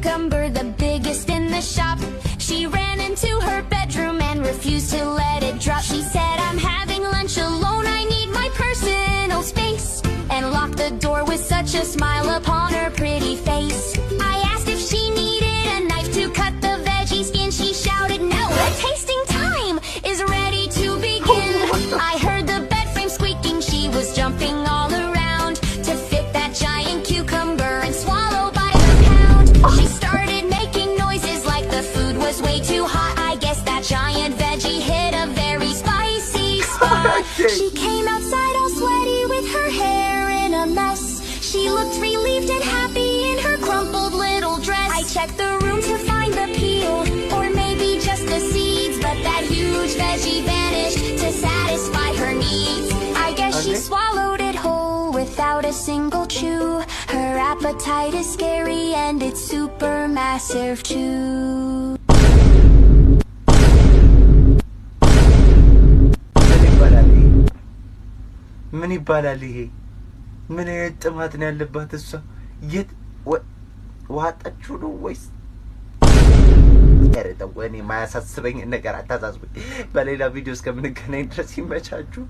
cucumber, the biggest in the shop. She ran into her bedroom and refused to let it drop. She said, I'm having lunch alone, I need my personal space, and locked the door with such a smile upon her pretty face. I asked if she needed a knife to cut the veggie skin. She shouted, no, the tasting time is ready to begin. I heard the bed frame squeaking, she was jumping all around to fit that giant cucumber and swallow by the pound. She started making noises like the food was way too hot. I guess that giant veggie hit a very spicy spot. She came outside all sweaty with her hair in a mess. She looked relieved and happy in her crumpled little dress. I checked the room to find the peel, or maybe just the seeds, but that huge veggie vanished to satisfy her needs. I guess she swallowed it whole without a single chew. Her appetite is scary and it's super massive too. ምን ይባላል ይሄ? ምን ጥማት ነው ያለባት እሷ? የት ዋጣችሁ ነው ወይስ? ያረደው ወኔ ማያሳስበኝ ነገር አታሳስበኝ። በሌላ ቪዲዮ እስከምንገናኝ ድረስ ይመቻችሁ።